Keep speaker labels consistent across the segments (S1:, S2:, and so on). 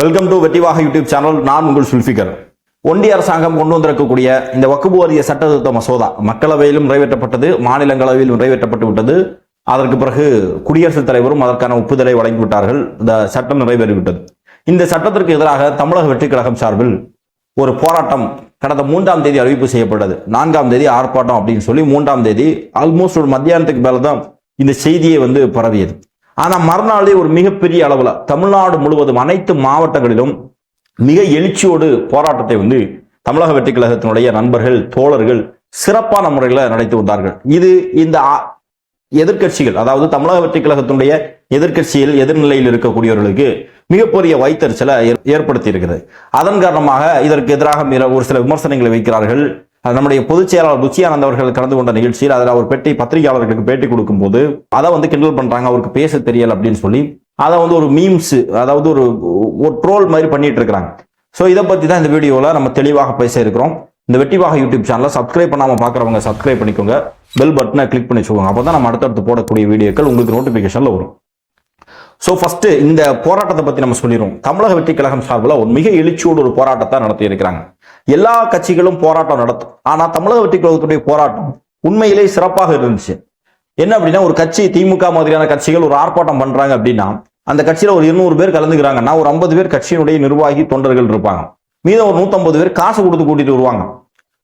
S1: Welcome to வெற்றிவாக YouTube channel. நான் உங்கள் சுல்ஃபிகர். ஒன்றிய அரசாங்கம் கொண்டு வந்திருக்கக்கூடிய இந்த வக்ஃப் வாரிய சட்ட திருத்த மசோதா மக்களவையிலும் நிறைவேற்றப்பட்டது, மாநிலங்களவையிலும் நிறைவேற்றப்பட்டு விட்டது. அதற்கு பிறகு குடியரசுத் தலைவரும் அதற்கான ஒப்புதலை வழங்கிவிட்டார்கள். இந்த சட்டம் நிறைவேறிவிட்டது. இந்த சட்டத்திற்கு எதிராக தமிழக வெற்றிக் கழகம் சார்பில் ஒரு போராட்டம் கடந்த 3ஆம் தேதி அறிவிப்பு செய்யப்பட்டது. 4ஆம் தேதி ஆர்ப்பாட்டம் அப்படின்னு சொல்லி 3ஆம் தேதி ஆல்மோஸ்ட் ஒரு மத்தியானத்துக்கு மேலதான் இந்த செய்தியை பரவியது. ஆனா மறுநாளே ஒரு மிகப்பெரிய அளவுல தமிழ்நாடு முழுவதும் அனைத்து மாவட்டங்களிலும் மிக எழுச்சியோடு போராட்டத்தை தமிழக வெற்றிக் கழகத்தினுடைய நண்பர்கள், தோழர்கள் சிறப்பான முறையில் நடத்தி வந்தார்கள். இது இந்த எதிர்கட்சிகள், அதாவது தமிழக வெற்றிக் கழகத்தினுடைய எதிர்கட்சியில் எதிர்நிலையில் இருக்கக்கூடியவர்களுக்கு மிகப்பெரிய வைத்தறிச்சலை ஏற்படுத்தி இருக்கிறது. அதன் காரணமாக இதற்கு எதிராக ஒரு சில விமர்சனங்களை வைக்கிறார்கள். நம்முடைய பொதுச் செயலாளர் ருச்சியானந்த் அவர்கள் கலந்து கொண்ட நிகழ்ச்சியில் அதில் அவர் பத்திரிகையாளர்களுக்கு பேட்டி கொடுக்கும் போது அதை கிண்டல் பண்றாங்க, அவருக்கு பேச தெரியல அப்படின்னு சொல்லி அதை ஒரு மீம்ஸ், அதாவது ஒரு ட்ரோல் மாதிரி பண்ணிட்டு இருக்கிறாங்க. ஸோ இதை பத்தி தான் இந்த வீடியோவில் நம்ம தெளிவாக பேச இருக்கிறோம். இந்த வெற்றிவாக யூடியூப் சேனலை சப்ஸ்கிரைப் பண்ணாம பாக்குறவங்க சப்ஸ்கிரைப் பண்ணிக்கோங்க, பெல் பட்டனை கிளிக் பண்ணி வச்சுக்கோங்க. அப்பதான் நம்ம அடுத்தடுத்து போடக்கூடிய வீடியோக்கள் உங்களுக்கு நோட்டிபிகேஷன்ல வரும். ஸோ ஃபர்ஸ்ட் இந்த போராட்டத்தை பத்தி நம்ம சொல்லிடுவோம். தமிழக வெற்றிக் கழகம் சார்பில் ஒரு மிக எழுச்சியோடு ஒரு போராட்டத்தை நடத்தி இருக்கிறாங்க. எல்லா கட்சிகளும் போராட்டம் நடத்தும். ஆனா தமிழக வெற்றிக் கழகத்துடைய போராட்டம் உண்மையிலே சிறப்பாக இருந்துச்சு. என்ன அப்படின்னா, ஒரு கட்சி திமுக மாதிரியான கட்சிகள் ஒரு ஆர்ப்பாட்டம் பண்றாங்க அப்படின்னா அந்த கட்சியில ஒரு 200 பேர் கலந்துக்கிறாங்கன்னா ஒரு 50 பேர் கட்சியினுடைய நிர்வாகி தொண்டர்கள் இருப்பாங்க. மீதம் ஒரு 150 பேர் காசு கொடுத்து கூட்டிட்டு வருவாங்க.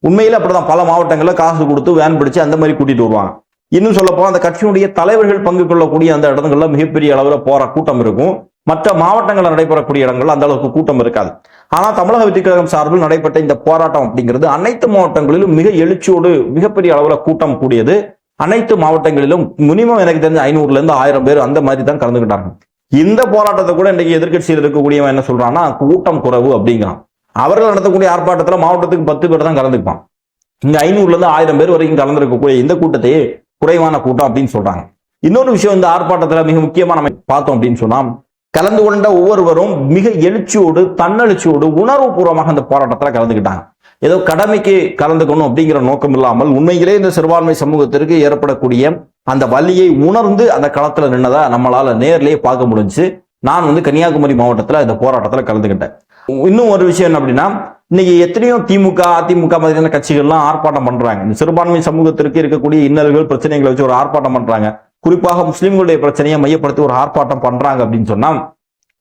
S1: உண்மையில அப்படிதான் பல மாவட்டங்களில் காசு கொடுத்து வேன் பிடிச்சு அந்த மாதிரி கூட்டிட்டு வருவாங்க. இன்னும் சொல்ல போனா அந்த கட்சியினுடைய தலைவர்கள் பங்கு கொள்ளக்கூடிய அந்த இடங்கள்ல மிகப்பெரிய அளவில் போற கூட்டம் இருக்கும். மற்ற மாவட்டங்களில் நடைபெறக்கூடிய இடங்கள் அந்த அளவுக்கு கூட்டம் இருக்காது. ஆனா தமிழக வெற்றிக் கழகம் சார்பில் நடைபெற்ற இந்த போராட்டம் அப்படிங்கிறது அனைத்து மாவட்டங்களிலும் மிக எழுச்சியோடு மிகப்பெரிய அளவில் கூட்டம் கூடியது. அனைத்து மாவட்டங்களிலும் மினிமம் எனக்கு தெரிஞ்ச 500ல இருந்து 1000 பேர் அந்த மாதிரி தான் கலந்துக்கிட்டாங்க. இந்த போராட்டத்தை கூட இன்றைக்கு எதிர்கட்சியில் இருக்கக்கூடியவன் என்ன சொல்றான்னா, கூட்டம் குறைவு அப்படிங்கிறான். அவர்கள் நடத்தக்கூடிய ஆர்ப்பாட்டத்தில் மாவட்டத்துக்கு 10 பேர் தான் கலந்துப்பான். இங்க 500ல இருந்து 1000 பேர் வரைக்கும் கலந்துருக்கக்கூடிய இந்த கூட்டத்தையே குறைவான கூட்டம் அப்படின்னு சொல்றாங்க. இன்னொரு விஷயம், இந்த ஆர்ப்பாட்டத்துல மிக முக்கியமா நம்ம பார்த்தோம் அப்படின்னு சொன்னா, கலந்து கொண்ட ஒவ்வொருவரும் மிக எழுச்சியோடு தன்னெழுச்சியோடு உணர்வு பூர்வமாக அந்த போராட்டத்துல கலந்துக்கிட்டாங்க. ஏதோ கடமைக்கு கலந்துக்கணும் அப்படிங்கிற நோக்கம் இல்லாமல் உண்மையிலே இந்த சிறுபான்மை சமூகத்திற்கு ஏற்படக்கூடிய அந்த வலியை உணர்ந்து அந்த களத்துல நின்னதா நம்மளால நேர்லயே பார்க்க முடிஞ்சு. நான் கன்னியாகுமரி மாவட்டத்துல இந்த போராட்டத்துல கலந்துக்கிட்டேன். இன்னும் ஒரு விஷயம் என்ன அப்படின்னா, இன்னைக்கு எத்தனையோ திமுக, அதிமுக மாதிரியான கட்சிகள்லாம் ஆர்ப்பாட்டம் பண்றாங்க. இந்த சிறுபான்மை சமூகத்திற்கு இருக்கக்கூடிய இன்னல்கள், பிரச்சனைகளை வச்சு ஒரு ஆர்ப்பாட்டம் பண்றாங்க. குறிப்பாக முஸ்லிம்களுடைய பிரச்சனையை மையப்படுத்தி ஒரு ஆர்ப்பாட்டம் பண்றாங்க அப்படின்னு சொன்னா,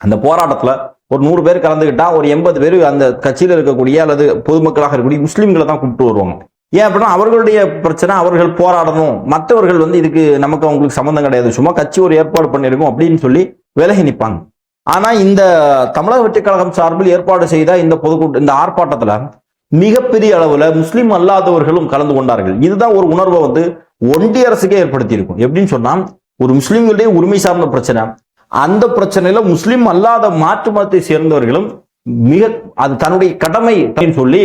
S1: அந்த போராட்டத்துல ஒரு 100 பேர் கலந்துக்கிட்டா ஒரு 80 பேர் அந்த கட்சியில இருக்கக்கூடிய அல்லது பொதுமக்களாக இருக்கக்கூடிய முஸ்லிம்களை தான் கூப்பிட்டு வருவாங்க. ஏன் அப்படின்னா அவர்களுடைய பிரச்சனை, அவர்கள் போராடணும், மற்றவர்கள் இதுக்கு நமக்கு அவங்களுக்கு சம்மந்தம் கிடையாது, சும்மா கட்சி ஒரு ஏற்பாடு பண்ணிருக்கோம் அப்படின்னு சொல்லி விலகி நிற்பாங்க. ஆனா இந்த தமிழக வெற்றிக் கழகம் சார்பில் ஏற்பாடு செய்த இந்த ஆர்ப்பாட்டத்துல மிகப்பெரிய அளவுல முஸ்லிம் அல்லாதவர்களும் கலந்து கொண்டார்கள். இதுதான் ஒரு உணர்வை ஒன்றிய அரசுக்கே ஏற்படுத்தி இருக்கும். எப்படின்னு சொன்னா, ஒரு முஸ்லிம்களுடைய உரிமை சார்ந்த பிரச்சனை, அந்த பிரச்சனையில முஸ்லிம் அல்லாத மாற்று மதத்தை சேர்ந்தவர்களும் அது தன்னுடைய கடமை சொல்லி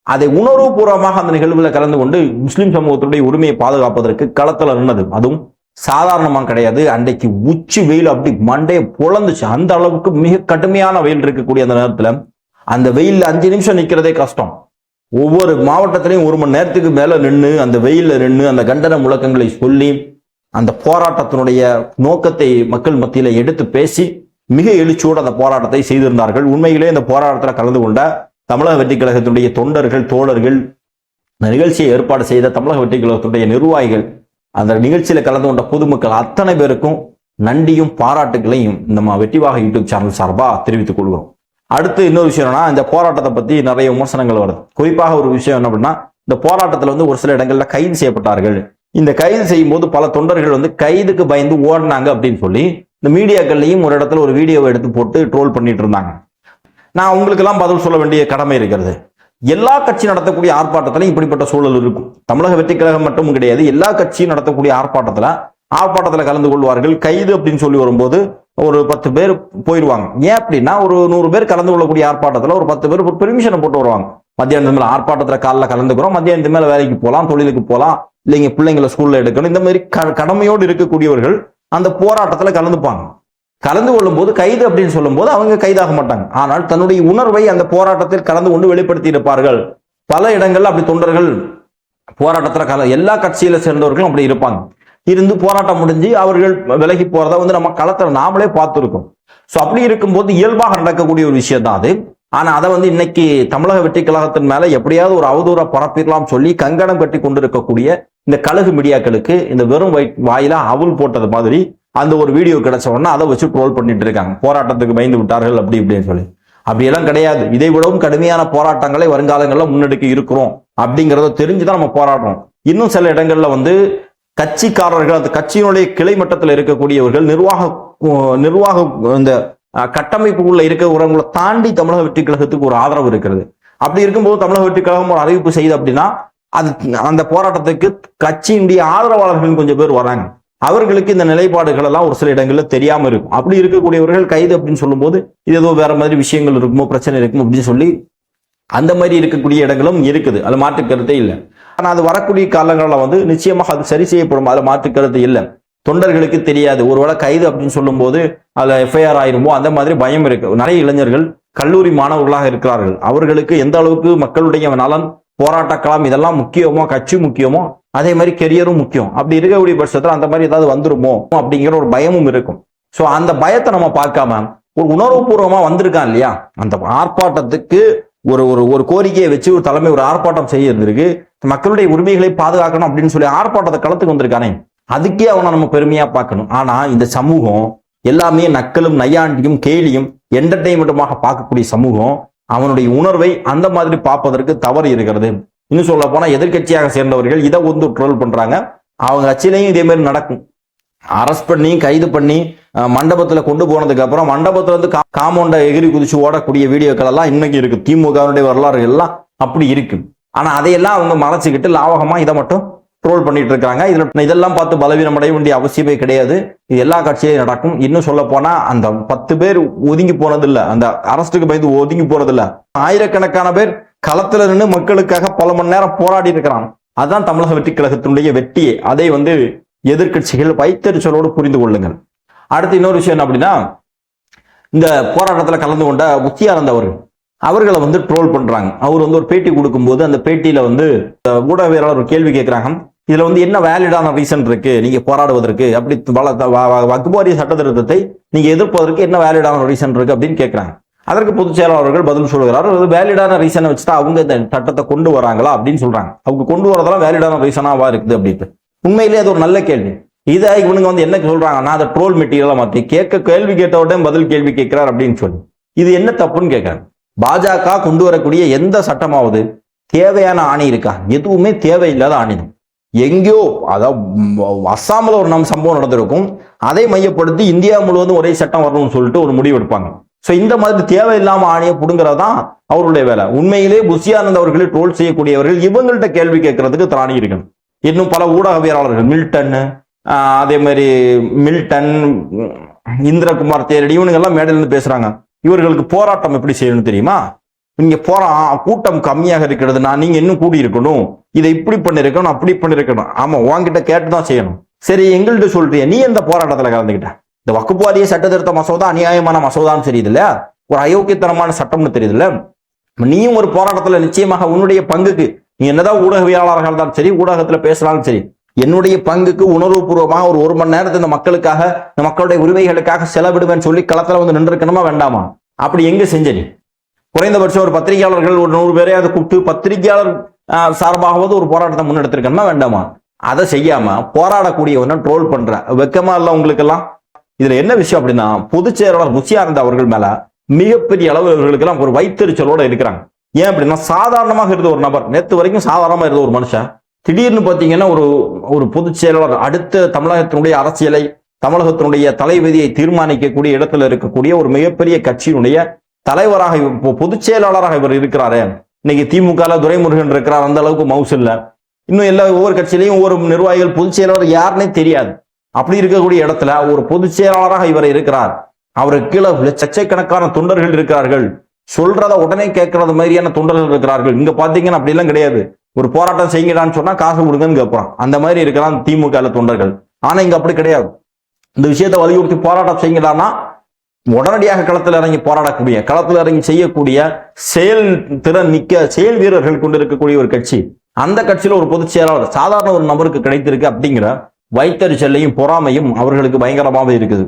S1: அதை உணர்வுபூர்வமாக அந்த நிகழ்வுல கலந்து கொண்டு முஸ்லிம் சமூகத்துடைய உரிமையை பாதுகாப்பதற்கு களத்துல நின்னது. அதுவும் சாதாரணமா கிடையாது. அன்றைக்கு உச்சி வெயில் அப்படி மண்டையை பொழந்துச்சு. அந்த அளவுக்கு மிக கடுமையான வெயில் இருக்கக்கூடிய அந்த நேரத்துல அந்த வெயில்ல 5 நிமிஷம் நிக்கிறதே கஷ்டம். ஒவ்வொரு மாவட்டத்திலையும் 1 மணி நேரத்துக்கு மேல நின்று அந்த வெயில்ல நின்று அந்த கண்டன முழக்கங்களை சொல்லி அந்த போராட்டத்தினுடைய நோக்கத்தை மக்கள் மத்தியில எடுத்து பேசி மிக எழுச்சியோடு அந்த போராட்டத்தை செய்திருந்தார்கள். உண்மையிலே இந்த போராட்டத்தில் கலந்து கொண்ட தமிழக வெற்றிக் கழகத்தினுடைய தொண்டர்கள், தோழர்கள், இந்த நிகழ்ச்சியை ஏற்பாடு செய்த தமிழக வெற்றிக் கழகத்தினுடைய நிர்வாகிகள், அந்த நிகழ்ச்சியில கலந்து கொண்ட பொதுமக்கள் அத்தனை பேருக்கும் நன்றியும் பாராட்டுகளையும் நம்ம வெற்றிவாக யூடியூப் சேனல் சார்பா தெரிவித்துக் கொள்கிறோம். அடுத்து இன்னொரு விஷயம் என்னன்னா, இந்த போராட்டத்தை பத்தி நிறைய விமர்சனங்கள் வருது. குறிப்பாக ஒரு விஷயம் என்ன அப்படின்னா, இந்த போராட்டத்தில் ஒரு சில இடங்கள்ல கைது செய்யப்பட்டார்கள். இந்த கைது செய்யும் போது பல தொண்டர்கள் கைதுக்கு பயந்து ஓடினாங்க அப்படின்னு சொல்லி இந்த மீடியாக்கள்லையும் ஒரு இடத்துல ஒரு வீடியோவை எடுத்து போட்டு ட்ரோல் பண்ணிட்டு இருந்தாங்க. நான் உங்களுக்கு எல்லாம் பதில் சொல்ல வேண்டிய கடமை இருக்கிறது. எல்லா கட்சி நடத்தக்கூடிய ஆர்ப்பாட்டத்திலும் இப்படிப்பட்ட சூழல் இருக்கும். தமிழக வெற்றிக் கழகம் மட்டும் கிடையாது, எல்லா கட்சியும் நடத்தக்கூடிய ஆர்ப்பாட்டத்துல கலந்து கொள்வார்கள். கைது அப்படின்னு சொல்லி வரும்போது ஒரு 10 பேர் போயிடுவாங்க. ஏன் அப்படின்னா, ஒரு 100 பேர் கலந்து கொள்ளக்கூடிய ஆர்ப்பாட்டத்துல ஒரு 10 பேர் பெர்மிஷனை போட்டு வருவாங்க. மத்தியானத்து மேல ஆர்ப்பாட்டத்துல காலைல கலந்துக்கிறோம், மத்தியானத்து மேல வேலைக்கு போகலாம், தொழிலுக்கு போகலாம், இல்லைங்க பிள்ளைங்களை ஸ்கூல்ல எடுக்கணும், இந்த மாதிரி கடமையோடு இருக்கக்கூடியவர்கள் அந்த போராட்டத்துல கலந்துப்பாங்க. கலந்து கொள்ளும் போது கைது அப்படின்னு சொல்லும் போது அவங்க கைதாக மாட்டாங்க. ஆனால் தன்னுடைய உணர்வை அந்த போராட்டத்தில் கலந்து கொண்டு வெளிப்படுத்தி இருப்பார்கள். பல இடங்கள்ல அப்படி தொண்டர்கள் போராட்டத்துல எல்லா கட்சியில சேர்ந்தவர்களும் அப்படி இருப்பாங்க. இருந்து போராட்டம் முடிஞ்சு அவர்கள் விலகி போறத நம்ம களத்துல நாமளே பார்த்துருக்கோம். ஸோ அப்படி இருக்கும்போது இயல்பாக நடக்கக்கூடிய ஒரு விஷயம் தான் அது. ஆனா அதை வந்து இன்னைக்கு தமிழக வெற்றி கழகத்தின் மேல எப்படியாவது ஒரு அவதூற பரப்பிடலாம் சொல்லி கங்கணம் கட்டி கொண்டிருக்கக்கூடிய இந்த கழுகு மீடியாக்களுக்கு இந்த வெறும் வாயில அவுள் போட்டது மாதிரி அந்த ஒரு வீடியோ கிடைச்ச உடனே அதை வச்சு ட்ரோல் பண்ணிட்டு இருக்காங்க. போராட்டத்துக்கு பயந்து விட்டார்கள் அப்படி இப்படின்னு சொல்லி. அப்படியெல்லாம் கிடையாது. இதை விடவும் கடுமையான போராட்டங்களை வருங்காலங்களில் முன்னெடுக்க இருக்கிறோம் அப்படிங்கிறத தெரிஞ்சுதான் நம்ம போராடுறோம். இன்னும் சில இடங்கள்ல வந்து கட்சிக்காரர்கள், அந்த கட்சியினுடைய கிளை மட்டத்தில் இருக்கக்கூடியவர்கள், நிர்வாக இந்த கட்டமைப்புக்குள்ள இருக்கிறவங்களை தாண்டி தமிழக வெற்றி கழகத்துக்கு ஒரு ஆதரவு இருக்கிறது. அப்படி இருக்கும்போது தமிழக வெற்றி கழகம் ஒரு அறிவிப்பு செய்யுது அப்படின்னா அது அந்த போராட்டத்துக்கு கட்சியினுடைய ஆதரவாளர்கள் கொஞ்சம் பேர் வராங்க. அவர்களுக்கு இந்த நிலைப்பாடுகள் எல்லாம் ஒரு சில இடங்கள்ல தெரியாம இருக்கும். அப்படி இருக்கக்கூடியவர்கள் கைது அப்படின்னு சொல்லும் போது இது ஏதோ வேற மாதிரி விஷயங்கள் இருக்குமோ, பிரச்சனை இருக்கும் அப்படின்னு சொல்லி அந்த மாதிரி இருக்கக்கூடிய இடங்களும் இருக்குது. அது மாற்று கருத்தே இல்லை. ஆனா அது வரக்கூடிய காலங்களில் வந்து நிச்சயமாக அது சரி செய்யப்படும். அதுல மாற்று கருத்து இல்லை. தொண்டர்களுக்கு தெரியாது. ஒருவேளை கைது அப்படின்னு சொல்லும் போது அதுல எஃப்ஐஆர் ஆயிருமோ அந்த மாதிரி பயம் இருக்கு. நிறைய இளைஞர்கள் கல்லூரி மாணவர்களாக இருக்கிறார்கள். அவர்களுக்கு எந்த அளவுக்கு மக்களுடைய நலன், போராட்ட களம் இதெல்லாம் முக்கியமோ, கட்சி முக்கியமோ, அதே மாதிரி கெரியரும் முக்கியம். அப்படி இருக்கக்கூடிய பட்சத்தில் அந்த மாதிரி ஏதாவது வந்துருமோ அப்படிங்கிற ஒரு பயமும் இருக்கும். ஸோ அந்த பயத்தை நம்ம பார்க்காம ஒரு உணர்வுபூர்வமா வந்திருக்கான் இல்லையா, அந்த ஆர்ப்பாட்டத்துக்கு ஒரு ஒரு கோரிக்கையை வச்சு ஒரு தலைமை ஒரு ஆர்ப்பாட்டம் செய்யறதுக்கு மக்களுடைய உரிமைகளை பாதுகாக்கணும் அப்படின்னு சொல்லி ஆர்ப்பாட்டத்தை களத்துக்கு வந்திருக்கானே, அதுக்கே அவனை நம்ம பெருமையா பார்க்கணும். ஆனா இந்த சமூகம் எல்லாமே நக்கலும் நையாண்டியும் கேலியும் என்டர்டெயின்மெண்ட்டுமாக பார்க்கக்கூடிய சமூகம் அவனுடைய உணர்வை அந்த மாதிரி பார்ப்பதற்கு தவறு இருக்கிறது. இன்னும் சொல்ல போனா எதிர்கட்சியாக சேர்ந்தவர்கள் இதை வந்து ட்ரோல் பண்றாங்க. அவங்க கட்சியிலையும் இதே மாதிரி நடக்கும். அரெஸ்ட் பண்ணி கைது பண்ணி மண்டபத்துல கொண்டு போனதுக்கு அப்புறம் மண்டபத்துல இருந்து காம்பவுண்ட எகிரி குதிச்சு ஓடக்கூடிய வீடியோக்கள் எல்லாம் இன்னைக்கு இருக்கு. திமுகவுடைய வரலாறு எல்லாம் அப்படி இருக்கு. ஆனா அதையெல்லாம் அவங்க மறைச்சுக்கிட்டு லாவகமா இதை மட்டும் ட்ரோல் பண்ணிட்டு இருக்காங்க. இதெல்லாம் பார்த்து பலவீனம் அடைய வேண்டிய அவசியமே கிடையாது. இது எல்லா கட்சியிலையும் நடக்கும். இன்னும் சொல்ல போனா அந்த 10 பேர் ஒதுங்கி போனது இல்ல, அந்த அரசுக்கு பயந்து ஒதுங்கி போறது இல்ல, ஆயிரக்கணக்கான பேர் களத்துல நின்று மக்களுக்காக பல மணி நேரம் போராடி இருக்கிறாங்க. அதுதான் தமிழக வெற்றி கழகத்தினுடைய வெற்றியே. அதை வந்து எதிர்கட்சிகள் வைத்தறிச்சலோடு புரிந்து கொள்ளுங்கள். அடுத்து இன்னொரு விஷயம் என்ன அப்படின்னா, இந்த போராட்டத்தில் கலந்து கொண்ட முத்தியானந்த் அவர்களை வந்து ட்ரோல் பண்றாங்க. அவர் வந்து ஒரு பேட்டி கொடுக்கும்போது அந்த பேட்டியில வந்து ஊடகவியலாளர் ஒரு கேள்வி கேட்கிறாங்க. இதுல வந்து என்ன வேலிடான ரீசன் இருக்கு நீங்க போராடுவதற்கு, அப்படி வக்ஃப் வாரிய சட்ட திருத்தத்தை நீங்க எதிர்ப்பதற்கு என்ன வேலிடான ரீசன் இருக்கு அப்படின்னு கேட்கிறாங்க. அதற்கு பொதுச் செயலாளர்கள் பதில் சொல்கிறார், வேலிடான ரீசனை வச்சுதான் அவங்க இந்த சட்டத்தை கொண்டு வராங்களா அப்படின்னு சொல்றாங்க. அவங்க கொண்டு வரதெல்லாம் வேலிடான ரீசனாவா இருக்குது அப்படின்ட்டு. உண்மையிலேயே அது ஒரு நல்ல கேள்வி. இதை இவனுங்க வந்து என்ன சொல்றாங்கன்னா, அதை ட்ரோல் மெட்டீரியலா மாத்தி கேள்வி கேட்ட உடனே பதில் கேள்வி கேட்கிறார் அப்படின்னு சொல்லி இது என்ன தப்புன்னு கேட்கறாங்க. பாஜக கொண்டு வரக்கூடிய எந்த சட்டமாவது தேவையான ஆணை இருக்கா? எதுவுமே தேவையில்லாத ஆணையம். எங்கேயோ அதாவது அஸ்ஸாமில் ஒரு சம்பவம் நடந்திருக்கும், அதை மையப்படுத்தி இந்தியா முழுவதும் ஒரே சட்டம் வரணும்னு சொல்லிட்டு ஒரு முடிவு எடுப்பாங்க. ஸோ இந்த மாதிரி தேவையில்லாம ஆணையை புடுங்கிறது தான் அவருடைய வேலை. உண்மையிலே புஷியானந்த் அவர்களை ட்ரோல் செய்யக்கூடியவர்கள் இவங்கள்ட்ட கேள்வி கேட்கறதுக்கு திராணி இருக்கணும். இன்னும் பல ஊடகவியலாளர்கள் அதே மாதிரி மில்டன், இந்திரகுமார் தேரடி இவனுங்கெல்லாம் மேடையில இருந்து பேசுறாங்க. இவர்களுக்கு போராட்டம் எப்படி செய்யணும்னு தெரியுமா? நீங்க கூட்டம் கம்மியாக இருக்கிறதுனா நீங்க இன்னும் கூடி இருக்கணும், இதை இப்படி பண்ணிருக்கணும், அப்படி பண்ணிருக்கணும். ஆமா, உங்ககிட்ட கேட்டுதான் செய்யணும். சரி, எங்கள்கிட்ட சொல்றிய, நீ எந்த போராட்டத்துல கலந்துக்கிட்ட? இந்த வக்ஃப் வாரிய சட்ட திருத்த மசோதா அநியாயமான மசோதான்னு தெரியுது இல்ல, ஒரு அயோக்கியத்தனமான சட்டம்னு தெரியுது இல்ல. நீயும் ஒரு போராட்டத்துல நிச்சயமாக உன்னுடைய பங்குக்கு, நீ என்னதான் ஊடகவியலாளர்கள் தான் சரி, ஊடகத்துல பேசலாலும் சரி, என்னுடைய பங்குக்கு உணர்வுபூர்வமாக ஒரு மணி நேரத்தை இந்த மக்களுக்காக, இந்த மக்களுடைய உரிமைகளுக்காக செலவிடுவேன்னு சொல்லி களத்துல வந்து நின்றுக்கணுமா வேண்டாமா? அப்படி எங்க செஞ்ச நீ? குறைந்தபட்சம் ஒரு பத்திரிகையாளர்கள் ஒரு 100 பேரை அதை கூப்பிட்டு பத்திரிகையாளர் சார்பாகவது ஒரு போராட்டத்தை முன்னெடுத்திருக்கணுமா வேண்டாமா? அதை செய்யாம போராடக்கூடியவன ட்ரோல் பண்ற வெக்கமா இல்ல உங்களுக்கு எல்லாம்? இதுல என்ன விஷயம் அப்படின்னா, பொதுச் செயலாளர் முஷியானந்த் அவர்கள் மேல மிகப்பெரிய அளவு இவர்களுக்கு எல்லாம் ஒரு வைத்தறிச்சலோட இருக்கிறாங்க. ஏன் அப்படின்னா, சாதாரணமாக இருந்த ஒரு நபர், நேற்று வரைக்கும் சாதாரணமா இருந்த ஒரு மனுஷன், திடீர்னு பாத்தீங்கன்னா ஒரு பொதுச் செயலாளர், அடுத்த தமிழகத்தினுடைய அரசியலை, தமிழகத்தினுடைய தலைவிதியை தீர்மானிக்கக்கூடிய இடத்துல இருக்கக்கூடிய ஒரு மிகப்பெரிய கட்சியினுடைய தலைவராக, பொதுச் செயலாளராக இவர் இருக்கிறாரு. இன்னைக்கு திமுக துரைமுருகன் இருக்கிறார், அந்த அளவுக்கு மவுஸ் இல்ல. இன்னும் எல்லா ஒவ்வொரு கட்சியிலையும் ஒவ்வொரு நிர்வாகிகள் பொதுச் செயலாளர் யாருன்னே தெரியாது. அப்படி இருக்கக்கூடிய இடத்துல ஒரு பொதுச் செயலாளராக இவர் இருக்கிறார். அவருக்கு கீழே லட்சக்கணக்கான தொண்டர்கள் இருக்கிறார்கள். சொல்றத உடனே கேட்கறது மாதிரியான தொண்டர்கள் இருக்கிறார்கள். இங்க பாத்தீங்கன்னா அப்படி எல்லாம் கிடையாது. ஒரு போராட்டம் செய்யலான்னு சொன்னா காசு கொடுங்கன்னு கேட்பான். அந்த மாதிரி இருக்கிறான் திமுக தொண்டர்கள். ஆனா இங்க அப்படி கிடையாது. இந்த விஷயத்தை வலியுறுத்தி போராட்டம் செய்யலாம்னா உடனடியாக களத்தில் இறங்கி போராடக்கூடிய, களத்தில் இறங்கி செய்யக்கூடிய செயல் திறன் மிக்க செயல் வீரர்கள் கொண்டிருக்கக்கூடிய ஒரு கட்சி. அந்த கட்சியில ஒரு பொதுச் செயலாளர் சாதாரண ஒரு நபருக்கு கிடைத்திருக்கு அப்படிங்கிற வைத்தறிச்சலையும் பொறாமையும் அவர்களுக்கு பயங்கரமாவே இருக்குது.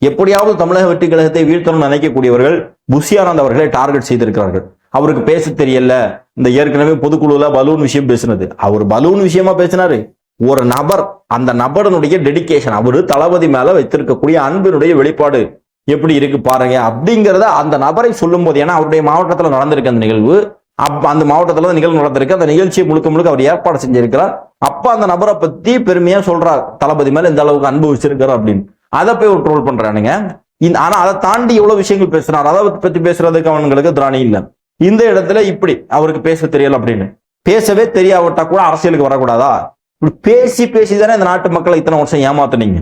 S1: எப்படியாவது தமிழக வெற்றி கழகத்தை வீழ்த்தணும்னு நினைக்கக்கூடியவர்கள் புஷி ஆனந்த் அவர்களை டார்கெட் செய்திருக்கிறார்கள். அவருக்கு பேச தெரியல, இந்த ஏற்கனவே பொதுக்குழுல பலூன் விஷயம் பேசினது, அவர் பலூன் விஷயமா பேசினாரு. ஒரு நபர், அந்த நபரனுடைய டெடிகேஷன், அவரு தளபதி மேல வைத்திருக்கக்கூடிய அன்பினுடைய வெளிப்பாடு எப்படி இருக்கு பாருங்க அப்படிங்கிறத அந்த நபரை சொல்லும் போது, ஏன்னா அவருடைய மாவட்டத்தில் நடந்திருக்கு அந்த நிகழ்வு, அந்த மாவட்டத்தில் நிகழ்வு நடந்திருக்கு, அந்த நிகழ்ச்சியை முழுக்க முழுக்க அவர் ஏற்பாடு செஞ்சிருக்கிறார். அப்ப அந்த நபரை பத்தி பெருமையா சொல்றார், தளபதி மேல இந்த அளவுக்கு அன்பு வச்சிருக்கிறார் அப்படின்னு. அதை போய் ஒரு ட்ரோல் பண்றானுங்க. ஆனா அதை தாண்டி எவ்வளவு விஷயங்கள் பேசுறாரு, அதை பத்தி பேசுறதுக்கு அவங்களுக்கு திராணி இல்லை. இந்த இடத்துல இப்படி அவருக்கு பேச தெரியல அப்படின்னு, பேசவே தெரியாவிட்டா கூட அரசியலுக்கு வரக்கூடாதா? இப்படி பேசி பேசிதானே இந்த நாட்டு மக்களை இத்தனை வருஷம் ஏமாத்துனீங்க.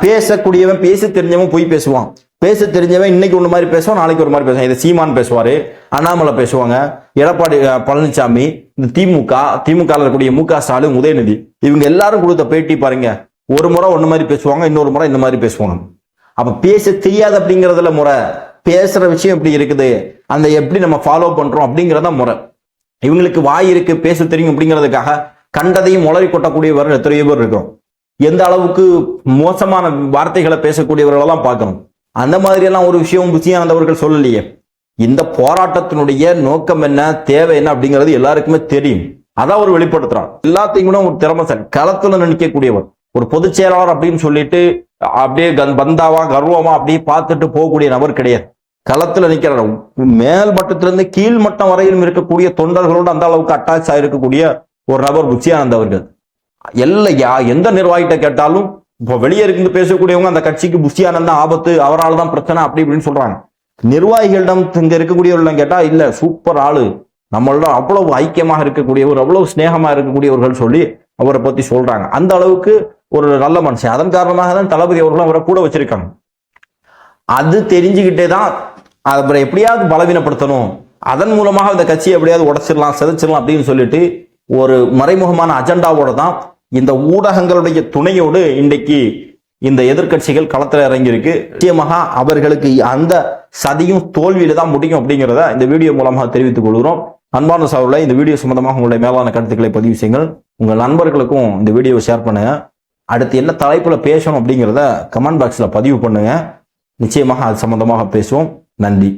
S1: பேசக்கூடியவன், பேச தெரிஞ்சவன் போய் பேசுவான், பேச தெரிஞ்சவன் இன்னைக்கு ஒண்ணு மாதிரி பேசுவான், நாளைக்கு ஒரு மாதிரி பேசுவான். இதை சீமான் பேசுவாரு, அண்ணாமலை பேசுவாங்க, எடப்பாடி பழனிசாமி, இந்த திமுக இருக்கக்கூடிய முக ஸ்டாலின், உதயநிதி, இவங்க எல்லாரும் கொடுத்த பேட்டி பாருங்க. ஒரு முறை ஒண்ணு மாதிரி பேசுவாங்க, இன்னொரு முறை இந்த மாதிரி பேசுவாங்க. அப்ப பேச தெரியாது அப்படிங்கறதுல முறை, பேசுற விஷயம் எப்படி இருக்குது, அந்த எப்படி நம்ம ஃபாலோ பண்றோம் அப்படிங்கறத முறை. இவங்களுக்கு வாய் இருக்கு, பேச தெரியும் அப்படிங்கிறதுக்காக கண்டதையும் உளறி கொட்டக்கூடியவர்கள் எத்தனையோ பேர் இருக்கிறோம். எந்த அளவுக்கு மோசமான வார்த்தைகளை பேசக்கூடியவர்களெல்லாம் பார்க்கணும். அந்த மாதிரி எல்லாம் ஒரு விஷயம் புஷி ஆனந்த் அவர்கள் சொல்லலையே. இந்த போராட்டத்தினுடைய நோக்கம் என்ன, தேவை என்ன அப்படிங்கிறது எல்லாருக்குமே தெரியும். அதான் ஒரு வெளிப்படுத்துறான். எல்லாத்தையும் கூட ஒரு திறமைசாலி, களத்துல நினைக்கக்கூடியவர், ஒரு பொதுச் செயலாளர் அப்படின்னு சொல்லிட்டு அப்படியே பந்தாவா கர்வமா அப்படியே பார்த்துட்டு போகக்கூடிய நபர் கிடையாது. களத்துல நிற்கிறார். மேல் மட்டத்திலிருந்து கீழ் மட்டம் வரையிலும் இருக்கக்கூடிய தொண்டர்களோடு அந்த அளவுக்கு அட்டாச் ஆகிருக்கக்கூடிய ஒரு நபர் புஷி ஆனந்த் அவர்கள். எந்த நிர்வாகிட்ட கேட்டாலும் இப்போ வெளியே இருந்து பேசக்கூடியவங்க அந்த கட்சிக்கு புஷி ஆனந்த் ஆபத்து, அவரால் தான் பிரச்சனை அப்படி இப்படின்னு சொல்றாங்க. நிர்வாகிகளிடம் இங்க இருக்கக்கூடியவர்கள் கேட்டா இல்ல, சூப்பர் ஆளு, நம்மளோட அவ்வளவு ஐக்கியமாக இருக்கக்கூடியவர், அவ்வளவு ஸ்நேகமா இருக்கக்கூடியவர்கள் சொல்லி அவரை பத்தி சொல்றாங்க. அந்த அளவுக்கு ஒரு நல்ல மனுஷன். அதன் காரணமாக தான் தளபதி அவர்களும் அவரை கூட வச்சிருக்காங்க. அது தெரிஞ்சுக்கிட்டே தான் அவரை எப்படியாவது பலவீனப்படுத்தணும், அதன் மூலமாக இந்த கட்சியை எப்படியாவது உடைச்சிடலாம், சிதைச்சிடலாம் அப்படின்னு சொல்லிட்டு ஒரு மறைமுகமான அஜெண்டாவோட தான் இந்த ஊடகங்களுடைய துணையோடு இன்றைக்கு இந்த எதிர்கட்சிகள் களத்தில் இறங்கியிருக்கு. நிச்சயமாக அவர்களுக்கு அந்த சதியும் தோல்வியில தான் முடியும் அப்படிங்கிறத இந்த வீடியோ மூலமாக தெரிவித்துக் கொள்கிறோம். அன்பான சகோதரர்களே, இந்த வீடியோ சம்பந்தமாக உங்களுடைய மேலான கருத்துக்களை பதிவு செய்யுங்கள். உங்கள் நண்பர்களுக்கும் இந்த வீடியோவை ஷேர் பண்ணுங்க. அடுத்து என்ன தலைப்புல பேசணும் அப்படிங்கிறத கமெண்ட் பாக்ஸ்ல பதிவு பண்ணுங்க. நிச்சயமாக அது சம்பந்தமாக பேசுவோம். நன்றி.